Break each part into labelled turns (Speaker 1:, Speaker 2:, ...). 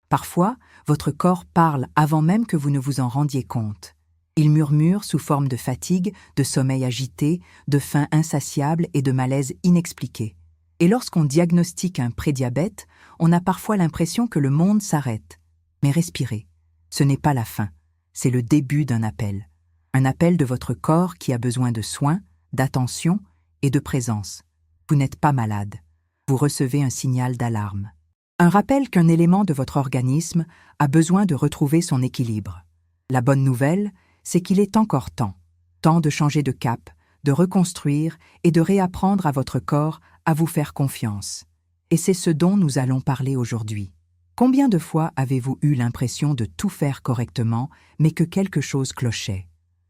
Speaker 1: Parfois, votre corps parle avant même que vous ne vous en rendiez compte. Il murmure sous forme de fatigue, de sommeil agité, de faim insatiable et de malaise inexpliqué. Et lorsqu'on diagnostique un prédiabète, on a parfois l'impression que le monde s'arrête. Mais respirez, ce n'est pas la fin, c'est le début d'un appel. Un appel de votre corps qui a besoin de soins, d'attention et de présence. Vous n'êtes pas malade. Vous recevez un signal d'alarme. Un rappel qu'un élément de votre organisme a besoin de retrouver son équilibre. La bonne nouvelle, c'est qu'il est encore temps. Temps de changer de cap, de reconstruire et de réapprendre à votre corps à vous faire confiance. Et c'est ce dont nous allons parler aujourd'hui. Combien de fois avez-vous eu l'impression de tout faire correctement, mais que quelque chose clochait?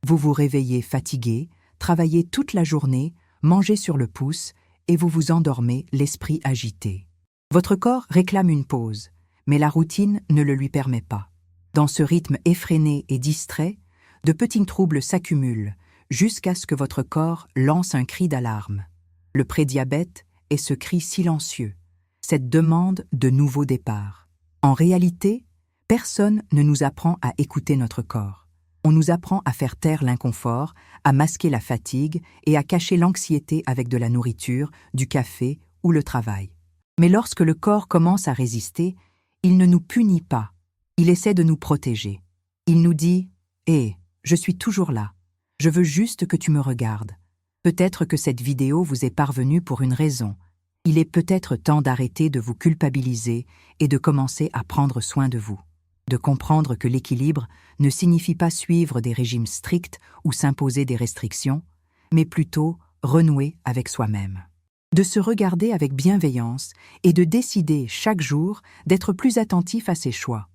Speaker 1: Vous vous réveillez fatigué, travaillez toute la journée, mangez sur le pouce et vous vous endormez l'esprit agité. Votre corps réclame une pause, mais la routine ne le lui permet pas. Dans ce rythme effréné et distrait, de petits troubles s'accumulent jusqu'à ce que votre corps lance un cri d'alarme. Le prédiabète est ce cri silencieux, cette demande de nouveau départ. En réalité, personne ne nous apprend à écouter notre corps. On nous apprend à faire taire l'inconfort, à masquer la fatigue et à cacher l'anxiété avec de la nourriture, du café ou le travail. Mais lorsque le corps commence à résister, il ne nous punit pas. Il essaie de nous protéger. Il nous dit « Hé, je suis toujours là. Je veux juste que tu me regardes. » Peut-être que cette vidéo vous est parvenue pour une raison. Il est peut-être temps d'arrêter de vous culpabiliser et de commencer à prendre soin de vous. De comprendre que l'équilibre ne signifie pas suivre des régimes stricts ou s'imposer des restrictions, mais plutôt renouer avec soi-même. De se regarder avec bienveillance et de décider chaque jour d'être plus attentif à ses choix.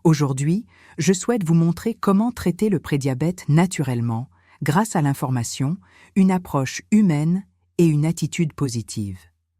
Speaker 1: Aujourd'hui, je souhaite vous montrer comment traiter le prédiabète naturellement, grâce à l'information, une approche humaine et une attitude positive.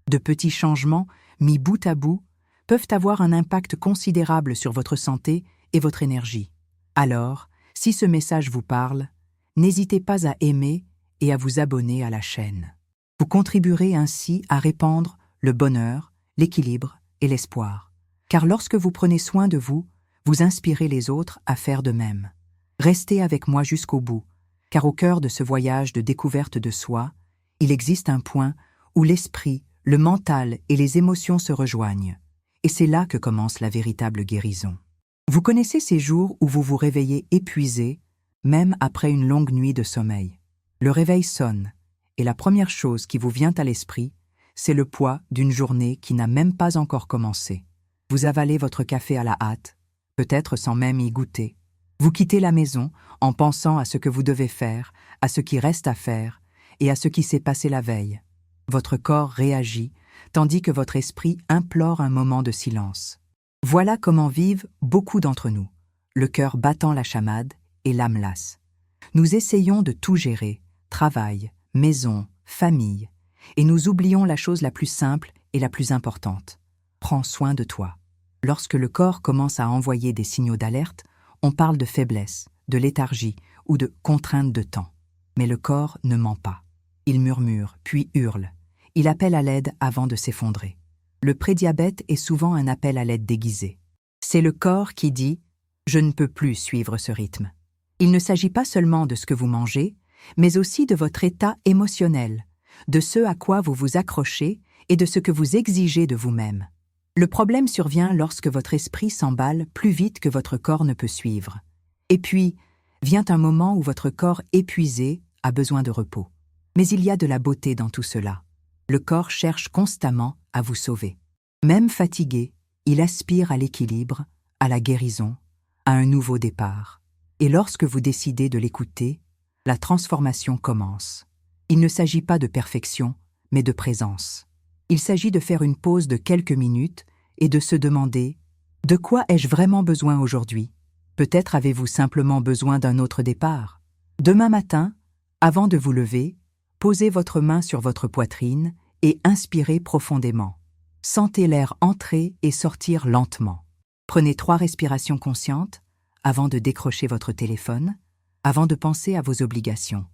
Speaker 1: De petits changements, mis bout à bout, peuvent avoir un impact considérable sur votre santé et votre énergie. Alors, si ce message vous parle, n'hésitez pas à aimer et à vous abonner à la chaîne. Vous contribuerez ainsi à répandre le bonheur, l'équilibre et l'espoir. Car lorsque vous prenez soin de vous, vous inspirez les autres à faire de même. Restez avec moi jusqu'au bout, car au cœur de ce voyage de découverte de soi, il existe un point où l'esprit, le mental et les émotions se rejoignent. Et c'est là que commence la véritable guérison. Vous connaissez ces jours où vous vous réveillez épuisé, même après une longue nuit de sommeil. Le réveil sonne, et la première chose qui vous vient à l'esprit, c'est le poids d'une journée qui n'a même pas encore commencé. Vous avalez votre café à la hâte, peut-être sans même y goûter. Vous quittez la maison en pensant à ce que vous devez faire, à ce qui reste à faire et à ce qui s'est passé la veille. Votre corps réagit, tandis que votre esprit implore un moment de silence. Voilà comment vivent beaucoup d'entre nous, le cœur battant la chamade et l'âme lasse. Nous essayons de tout gérer, travail, maison, famille, et nous oublions la chose la plus simple et la plus importante. Prends soin de toi. Lorsque le corps commence à envoyer des signaux d'alerte, on parle de faiblesse, de léthargie ou de contrainte de temps. Mais le corps ne ment pas. Il murmure, puis hurle. Il appelle à l'aide avant de s'effondrer. Le prédiabète est souvent un appel à l'aide déguisé. C'est le corps qui dit « Je ne peux plus suivre ce rythme ». Il ne s'agit pas seulement de ce que vous mangez, mais aussi de votre état émotionnel, de ce à quoi vous vous accrochez et de ce que vous exigez de vous-même. Le problème survient lorsque votre esprit s'emballe plus vite que votre corps ne peut suivre. Et puis, vient un moment où votre corps épuisé a besoin de repos. Mais il y a de la beauté dans tout cela. Le corps cherche constamment à vous sauver. Même fatigué, il aspire à l'équilibre, à la guérison, à un nouveau départ. Et lorsque vous décidez de l'écouter, la transformation commence. Il ne s'agit pas de perfection, mais de présence. Il s'agit de faire une pause de quelques minutes et de se demander « De quoi ai-je vraiment besoin aujourd'hui ?» Peut-être avez-vous simplement besoin d'un autre départ. Demain matin, avant de vous lever, posez votre main sur votre poitrine et inspirez profondément. Sentez l'air entrer et sortir lentement. Prenez 3 respirations conscientes avant de décrocher votre téléphone, avant de penser à vos obligations.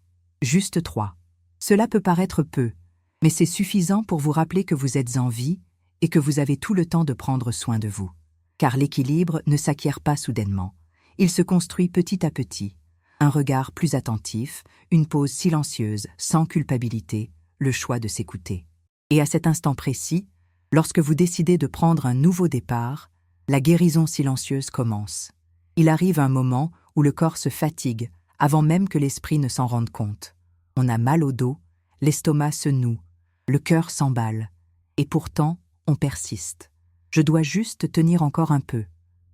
Speaker 1: Juste 3. Cela peut paraître peu, mais c'est suffisant pour vous rappeler que vous êtes en vie et que vous avez tout le temps de prendre soin de vous. car l'équilibre ne s'acquiert pas soudainement. Il se construit petit à petit. Un regard plus attentif, une pause silencieuse, sans culpabilité, le choix de s'écouter. Et à cet instant précis, lorsque vous décidez de prendre un nouveau départ, la guérison silencieuse commence. Il arrive un moment où le corps se fatigue, avant même que l'esprit ne s'en rende compte. On a mal au dos, l'estomac se noue, le cœur s'emballe. Et pourtant, on persiste. Je dois juste tenir encore un peu.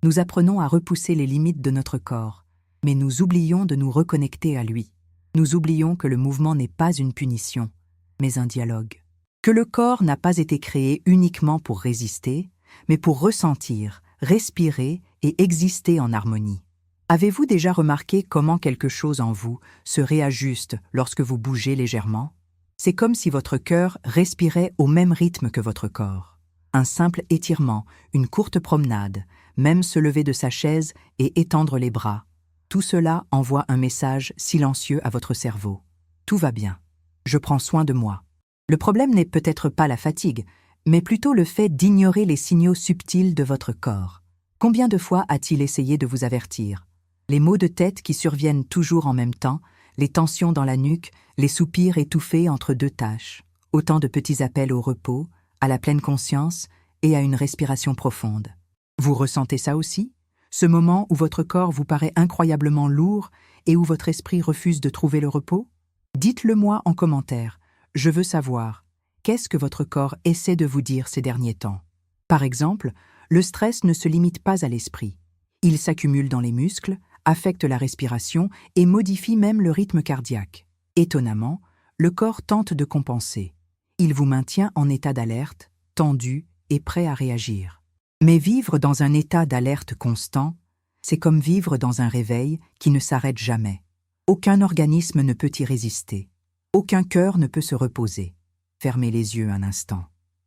Speaker 1: Nous apprenons à repousser les limites de notre corps, mais nous oublions de nous reconnecter à lui. Nous oublions que le mouvement n'est pas une punition, mais un dialogue. Que le corps n'a pas été créé uniquement pour résister, mais pour ressentir, respirer et exister en harmonie. Avez-vous déjà remarqué comment quelque chose en vous se réajuste lorsque vous bougez légèrement? C'est comme si votre cœur respirait au même rythme que votre corps. Un simple étirement, une courte promenade, même se lever de sa chaise et étendre les bras. Tout cela envoie un message silencieux à votre cerveau. Tout va bien. Je prends soin de moi. Le problème n'est peut-être pas la fatigue, mais plutôt le fait d'ignorer les signaux subtils de votre corps. Combien de fois a-t-il essayé de vous avertir? Les maux de tête qui surviennent toujours en même temps, les tensions dans la nuque, les soupirs étouffés entre deux tâches. Autant de petits appels au repos, à la pleine conscience et à une respiration profonde. Vous ressentez ça aussi? Ce moment où votre corps vous paraît incroyablement lourd et où votre esprit refuse de trouver le repos? Dites-le moi en commentaire. Je veux savoir, qu'est-ce que votre corps essaie de vous dire ces derniers temps? Par exemple, le stress ne se limite pas à l'esprit. Il s'accumule dans les muscles, affecte la respiration et modifie même le rythme cardiaque. Étonnamment, le corps tente de compenser. Il vous maintient en état d'alerte, tendu et prêt à réagir. Mais vivre dans un état d'alerte constant, c'est comme vivre dans un réveil qui ne s'arrête jamais. Aucun organisme ne peut y résister. Aucun cœur ne peut se reposer. Fermez les yeux un instant.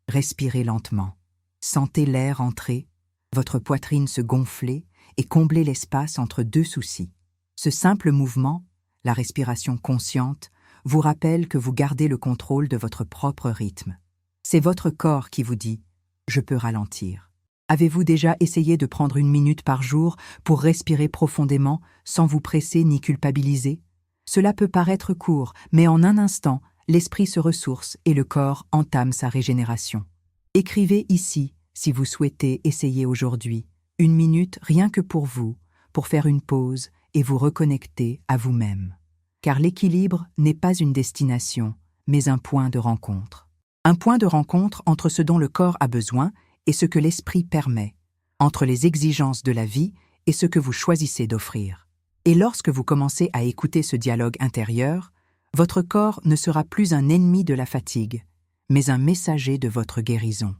Speaker 1: Respirez lentement. Sentez l'air entrer, votre poitrine se gonfler et combler l'espace entre deux soucis. Ce simple mouvement, la respiration consciente, vous rappelle que vous gardez le contrôle de votre propre rythme. C'est votre corps qui vous dit « Je peux ralentir ». Avez-vous déjà essayé de prendre 1 minute par jour pour respirer profondément sans vous presser ni culpabiliser? Cela peut paraître court, mais en un instant, l'esprit se ressource et le corps entame sa régénération. Écrivez ici, si vous souhaitez essayer aujourd'hui, 1 minute rien que pour vous, pour faire une pause et vous reconnecter à vous-même. Car l'équilibre n'est pas une destination, mais un point de rencontre. Un point de rencontre entre ce dont le corps a besoin et ce que l'esprit permet, entre les exigences de la vie et ce que vous choisissez d'offrir. Et lorsque vous commencez à écouter ce dialogue intérieur, votre corps ne sera plus un ennemi de la fatigue, mais un messager de votre guérison.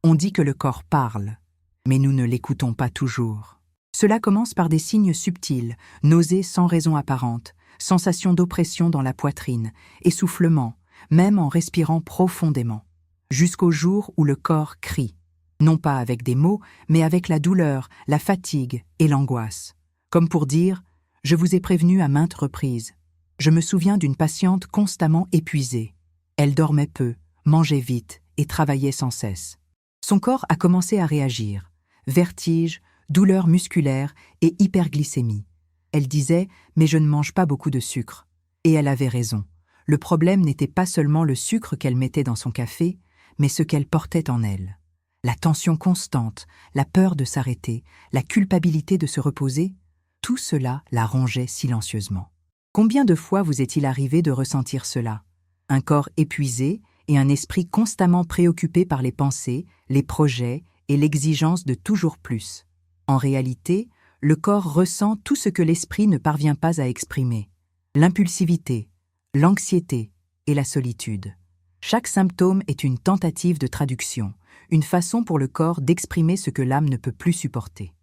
Speaker 1: On dit que le corps parle, mais nous ne l'écoutons pas toujours. Cela commence par des signes subtils, nausées sans raison apparente, sensation d'oppression dans la poitrine, essoufflement, même en respirant profondément, jusqu'au jour où le corps crie, non pas avec des mots, mais avec la douleur, la fatigue et l'angoisse, comme pour dire « Je vous ai prévenu à maintes reprises ». Je me souviens d'une patiente constamment épuisée. Elle dormait peu, mangeait vite et travaillait sans cesse. Son corps a commencé à réagir. Vertige, douleur musculaire et hyperglycémie. Elle disait « Mais je ne mange pas beaucoup de sucre ». Et elle avait raison. Le problème n'était pas seulement le sucre qu'elle mettait dans son café, mais ce qu'elle portait en elle. La tension constante, la peur de s'arrêter, la culpabilité de se reposer, tout cela la rongeait silencieusement. Combien de fois vous est-il arrivé de ressentir cela? Un corps épuisé et un esprit constamment préoccupé par les pensées, les projets et l'exigence de toujours plus. En réalité, le corps ressent tout ce que l'esprit ne parvient pas à exprimer. L'impulsivité, l'anxiété et la solitude. Chaque symptôme est une tentative de traduction, une façon pour le corps d'exprimer ce que l'âme ne peut plus supporter.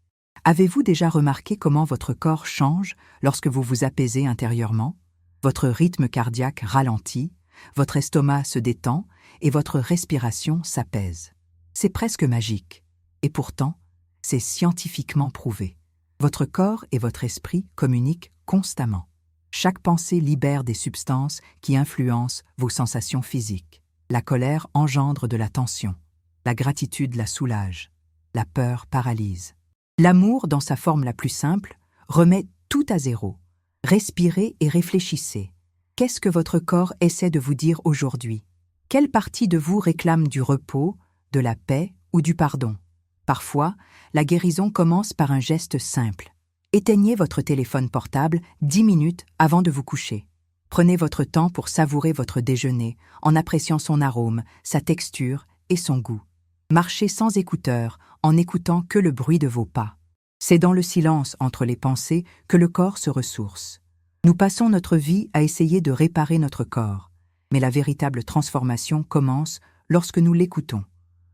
Speaker 1: Avez-vous déjà remarqué comment votre corps change lorsque vous vous apaisez intérieurement? Votre rythme cardiaque ralentit, votre estomac se détend et votre respiration s'apaise. C'est presque magique. Et pourtant, c'est scientifiquement prouvé. Votre corps et votre esprit communiquent constamment. Chaque pensée libère des substances qui influencent vos sensations physiques. La colère engendre de la tension. La gratitude la soulage. La peur paralyse. L'amour, dans sa forme la plus simple, remet tout à zéro. Respirez et réfléchissez. Qu'est-ce que votre corps essaie de vous dire aujourd'hui? Quelle partie de vous réclame du repos, de la paix ou du pardon? Parfois, la guérison commence par un geste simple. Éteignez votre téléphone portable 10 minutes avant de vous coucher. Prenez votre temps pour savourer votre déjeuner en appréciant son arôme, sa texture et son goût. Marchez sans écouteurs, en n'écoutant que le bruit de vos pas. C'est dans le silence entre les pensées que le corps se ressource. Nous passons notre vie à essayer de réparer notre corps, mais la véritable transformation commence lorsque nous l'écoutons,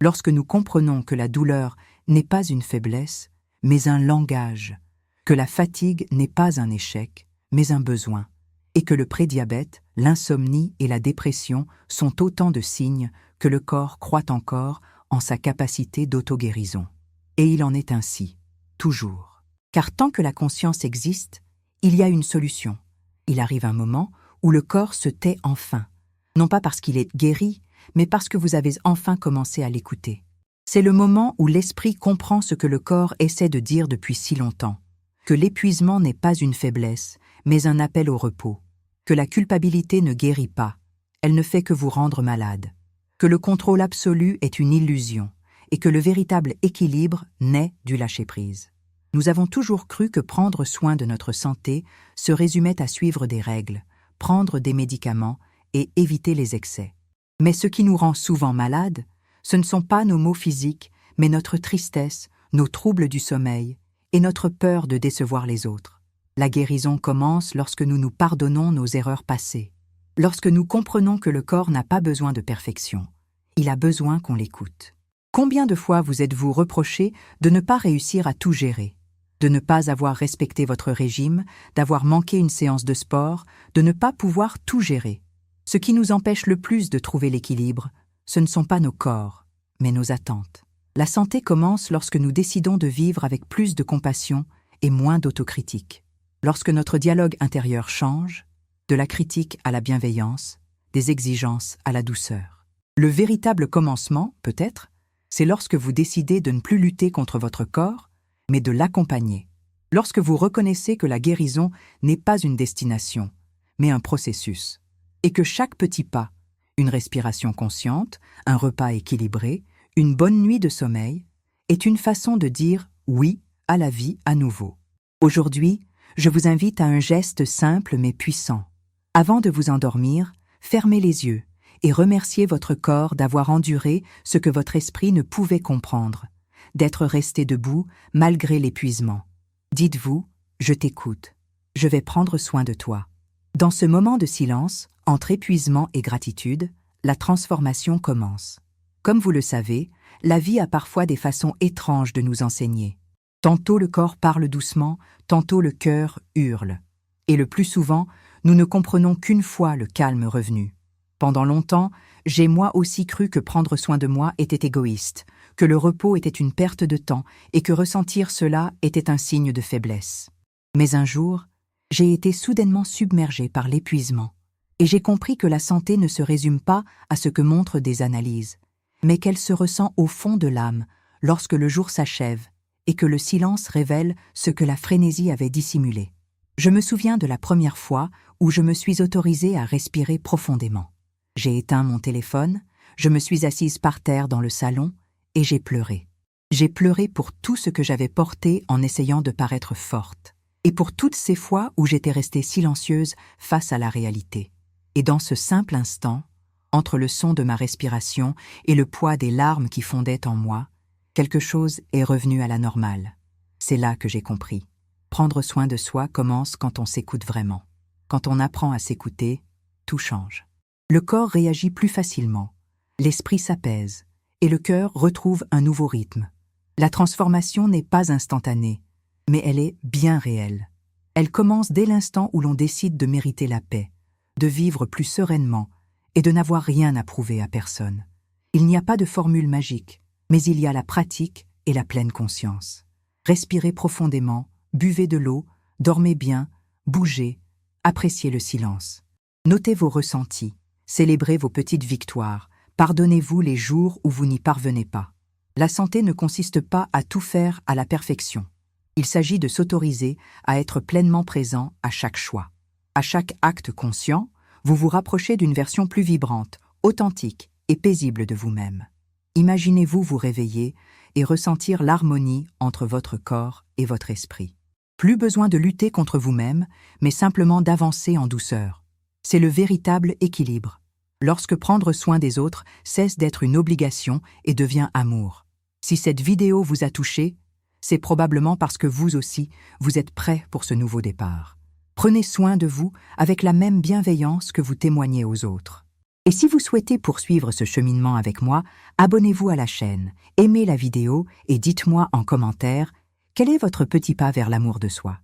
Speaker 1: lorsque nous comprenons que la douleur n'est pas une faiblesse, mais un langage, que la fatigue n'est pas un échec, mais un besoin, et que le prédiabète, l'insomnie et la dépression sont autant de signes que le corps croit encore en sa capacité d'auto-guérison. Et il en est ainsi, toujours. Car tant que la conscience existe, il y a une solution. Il arrive un moment où le corps se tait enfin, non pas parce qu'il est guéri, mais parce que vous avez enfin commencé à l'écouter. C'est le moment où l'esprit comprend ce que le corps essaie de dire depuis si longtemps, que l'épuisement n'est pas une faiblesse, mais un appel au repos, que la culpabilité ne guérit pas, elle ne fait que vous rendre malade, que le contrôle absolu est une illusion et que le véritable équilibre naît du lâcher-prise. Nous avons toujours cru que prendre soin de notre santé se résumait à suivre des règles, prendre des médicaments et éviter les excès. Mais ce qui nous rend souvent malades, ce ne sont pas nos maux physiques, mais notre tristesse, nos troubles du sommeil et notre peur de décevoir les autres. La guérison commence lorsque nous nous pardonnons nos erreurs passées, lorsque nous comprenons que le corps n'a pas besoin de perfection, il a besoin qu'on l'écoute. Combien de fois vous êtes-vous reproché de ne pas réussir à tout gérer, de ne pas avoir respecté votre régime, d'avoir manqué une séance de sport, de ne pas pouvoir tout gérer? Ce qui nous empêche le plus de trouver l'équilibre, ce ne sont pas nos corps, mais nos attentes. La santé commence lorsque nous décidons de vivre avec plus de compassion et moins d'autocritique. Lorsque notre dialogue intérieur change, de la critique à la bienveillance, des exigences à la douceur. Le véritable commencement, peut-être, c'est lorsque vous décidez de ne plus lutter contre votre corps, mais de l'accompagner. Lorsque vous reconnaissez que la guérison n'est pas une destination, mais un processus, et que chaque petit pas, une respiration consciente, un repas équilibré, une bonne nuit de sommeil, est une façon de dire oui à la vie à nouveau. Aujourd'hui, je vous invite à un geste simple mais puissant. Avant de vous endormir, fermez les yeux et remerciez votre corps d'avoir enduré ce que votre esprit ne pouvait comprendre, d'être resté debout malgré l'épuisement. Dites-vous, je t'écoute, je vais prendre soin de toi. Dans ce moment de silence, entre épuisement et gratitude, la transformation commence. Comme vous le savez, la vie a parfois des façons étranges de nous enseigner. Tantôt le corps parle doucement, tantôt le cœur hurle. Et le plus souvent, nous ne comprenons qu'une fois le calme revenu. Pendant longtemps, j'ai moi aussi cru que prendre soin de moi était égoïste, que le repos était une perte de temps et que ressentir cela était un signe de faiblesse. Mais un jour, j'ai été soudainement submergée par l'épuisement et j'ai compris que la santé ne se résume pas à ce que montrent des analyses, mais qu'elle se ressent au fond de l'âme lorsque le jour s'achève et que le silence révèle ce que la frénésie avait dissimulé. Je me souviens de la première fois où je me suis autorisée à respirer profondément. J'ai éteint mon téléphone, je me suis assise par terre dans le salon et j'ai pleuré. J'ai pleuré pour tout ce que j'avais porté en essayant de paraître forte, et pour toutes ces fois où j'étais restée silencieuse face à la réalité. Et dans ce simple instant, entre le son de ma respiration et le poids des larmes qui fondaient en moi, quelque chose est revenu à la normale. C'est là que j'ai compris. Prendre soin de soi commence quand on s'écoute vraiment. Quand on apprend à s'écouter, tout change. Le corps réagit plus facilement, l'esprit s'apaise et le cœur retrouve un nouveau rythme. La transformation n'est pas instantanée, mais elle est bien réelle. Elle commence dès l'instant où l'on décide de mériter la paix, de vivre plus sereinement et de n'avoir rien à prouver à personne. Il n'y a pas de formule magique, mais il y a la pratique et la pleine conscience. Respirez profondément, buvez de l'eau, dormez bien, bougez, appréciez le silence. Notez vos ressentis, célébrez vos petites victoires, pardonnez-vous les jours où vous n'y parvenez pas. La santé ne consiste pas à tout faire à la perfection. Il s'agit de s'autoriser à être pleinement présent à chaque choix. À chaque acte conscient, vous vous rapprochez d'une version plus vibrante, authentique et paisible de vous-même. Imaginez-vous vous réveiller et ressentir l'harmonie entre votre corps et votre esprit. Plus besoin de lutter contre vous-même, mais simplement d'avancer en douceur. C'est le véritable équilibre. Lorsque prendre soin des autres cesse d'être une obligation et devient amour. Si cette vidéo vous a touché, c'est probablement parce que vous aussi, vous êtes prêt pour ce nouveau départ. Prenez soin de vous avec la même bienveillance que vous témoignez aux autres. Et si vous souhaitez poursuivre ce cheminement avec moi, abonnez-vous à la chaîne, aimez la vidéo et dites-moi en commentaire quel est votre petit pas vers l'amour de soi.